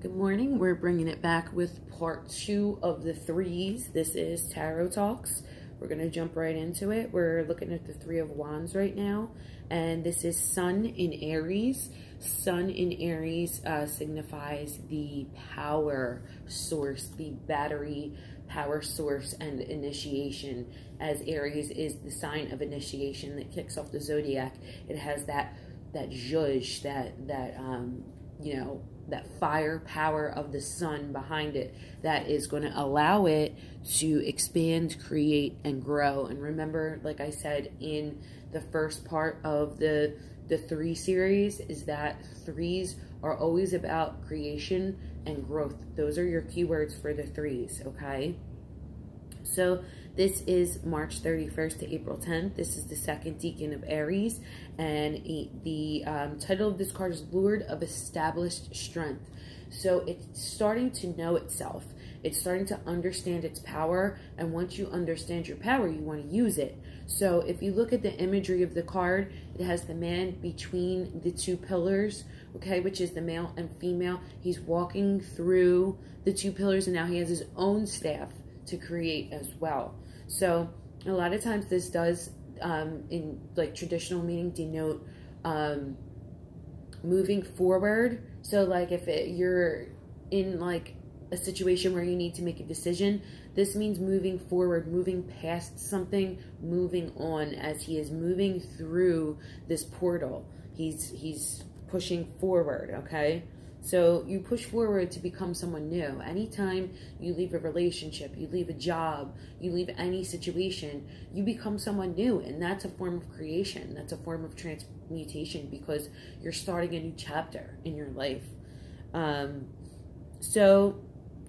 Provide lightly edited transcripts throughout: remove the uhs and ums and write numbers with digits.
Good morning. We're bringing it back with part 2 of the threes. This is Tarot Talks. We're going to jump right into it. We're looking at the Three of Wands right now, and this is Sun in Aries. Sun in Aries signifies the power source, the battery power source and initiation, as Aries is the sign of initiation that kicks off the zodiac. It has that zhuzh, that fire power of the sun behind it that is going to allow it to expand, create, and grow. And remember, like I said in the first part of the three series, is that threes are always about creation and growth. Those are your keywords for the threes, okay? So this is March 31st to April 10th. This is the second decan of Aries, and the title of this card is Lord of Established Strength. So it's starting to know itself. It's starting to understand its power, and once you understand your power, you want to use it. So if you look at the imagery of the card, it has the man between the two pillars, okay, which is the male and female. He's walking through the two pillars, and now he has his own staff to create as well. So a lot of times this does in like traditional meaning denote moving forward. So like if you're in like a situation where you need to make a decision, this means moving forward, moving past something, moving on, as he is moving through this portal. He's pushing forward, okay? So you push forward to become someone new. Anytime you leave a relationship, you leave a job, you leave any situation, you become someone new. And that's a form of creation. That's a form of transmutation, because you're starting a new chapter in your life. So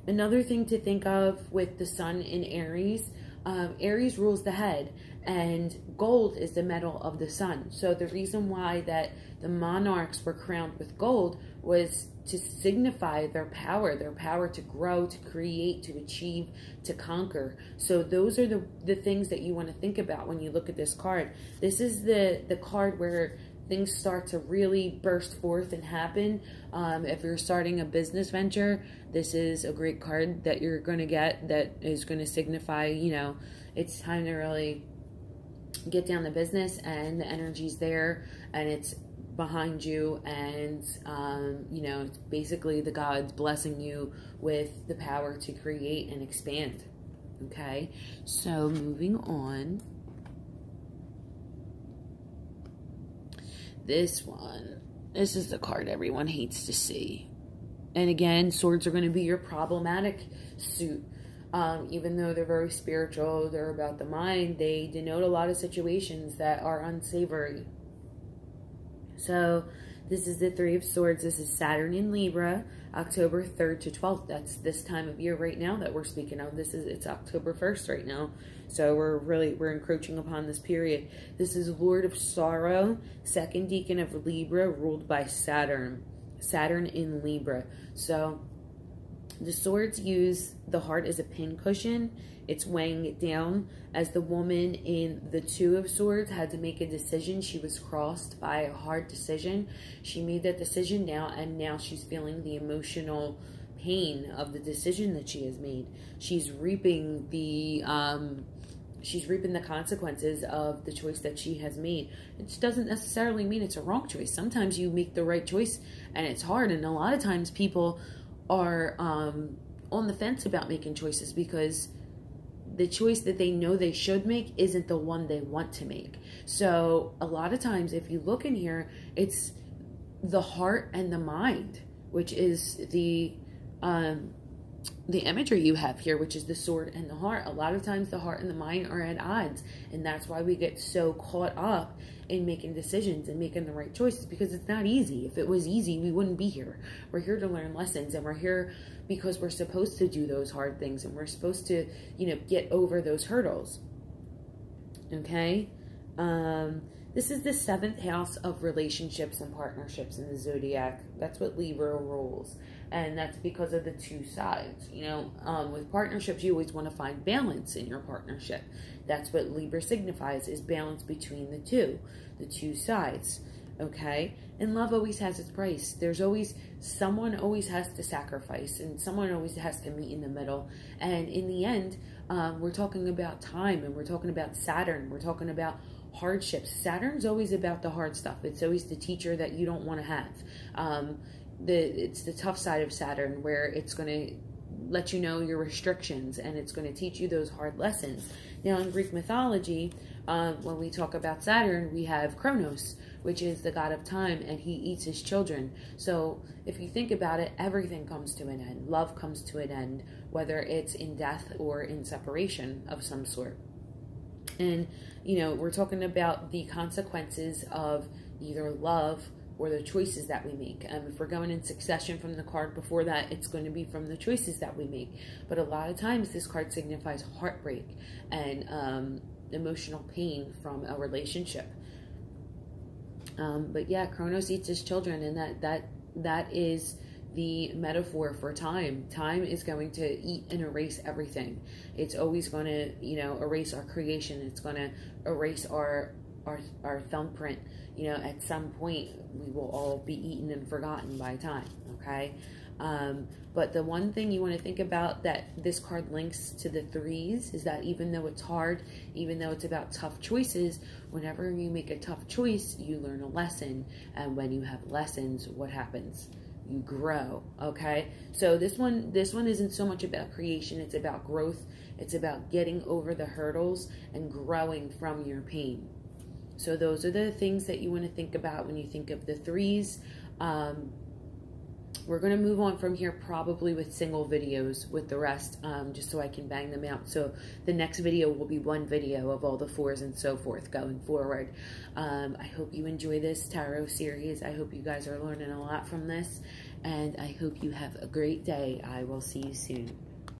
another thing to think of with the sun in Aries, Aries rules the head, and gold is the metal of the sun. So the reason why that the monarchs were crowned with gold was to signify their power to grow, to create, to achieve, to conquer. So those are the things that you want to think about when you look at this card. This is the card where things start to really burst forth and happen. If you're starting a business venture, this is a great card that you're going to get that is going to signify, it's time to really get down to business, and the energy's there, and it's behind you, and it's basically the gods blessing you with the power to create and expand. Okay, so moving on. This is the card everyone hates to see. And again, swords are going to be your problematic suit. Even though they're very spiritual, they're about the mind, they denote a lot of situations that are unsavory. So this is the Three of Swords. This is Saturn in Libra, October 3rd to 12th. That's this time of year right now that we're speaking of. It's October 1st right now. So we're encroaching upon this period. This is Lord of Sorrow, second decan of Libra, ruled by Saturn. Saturn in Libra. So the swords use the heart as a pincushion. It's weighing it down. As the woman in the Two of Swords had to make a decision, she was crossed by a hard decision. She made that decision now, and now she's feeling the emotional pain of the decision that she has made. She's reaping the consequences of the choice that she has made. It doesn't necessarily mean it's a wrong choice. Sometimes you make the right choice and it's hard, and a lot of times people are on the fence about making choices because the choice that they know they should make isn't the one they want to make. So a lot of times, if you look in here, it's the heart and the mind, which is the imagery you have here, which is the sword and the heart. A lot of times the heart and the mind are at odds, and that's why we get so caught up in making decisions and making the right choices, because it's not easy. If it was easy, we wouldn't be here. We're here to learn lessons, and we're here because we're supposed to do those hard things, and we're supposed to, get over those hurdles. Okay? This is the 7th house of relationships and partnerships in the zodiac. That's what Libra rules. And that's because of the two sides. With partnerships, you always want to find balance in your partnership. That's what Libra signifies, is balance between the two sides. okay? And love always has its price. There's always, someone always has to sacrifice, and someone always has to meet in the middle. And in the end, we're talking about time, and we're talking about Saturn. We're talking about hardships. Saturn's always about the hard stuff. It's always the teacher that you don't want to have. It's the tough side of Saturn, where it's going to let you know your restrictions, and it's going to teach you those hard lessons. Now, in Greek mythology, when we talk about Saturn, we have Kronos, which is the god of time, and he eats his children. So if you think about it, everything comes to an end. Love comes to an end, whether it's in death or in separation of some sort. And, you know, we're talking about the consequences of either love or the choices that we make. If we're going in succession from the card before that, it's going to be from the choices that we make. But a lot of times this card signifies heartbreak and emotional pain from a relationship. But yeah, Kronos eats his children, and that is the metaphor for time. Time is going to eat and erase everything. It's always going to, you know, erase our creation. It's going to erase our thumbprint. You know, at some point we will all be eaten and forgotten by time, okay? But the one thing you want to think about that this card links to the threes is that even though it's hard, even though it's about tough choices, whenever you make a tough choice, you learn a lesson. And when you have lessons, what happens? You grow, okay? So this one isn't so much about creation, it's about growth. It's about getting over the hurdles and growing from your pain. So those are the things that you want to think about when you think of the threes. We're going to move on from here probably with single videos with the rest, just so I can bang them out. So the next video will be one video of all the fours and so forth going forward. I hope you enjoy this tarot series. I hope you guys are learning a lot from this, and I hope you have a great day. I will see you soon.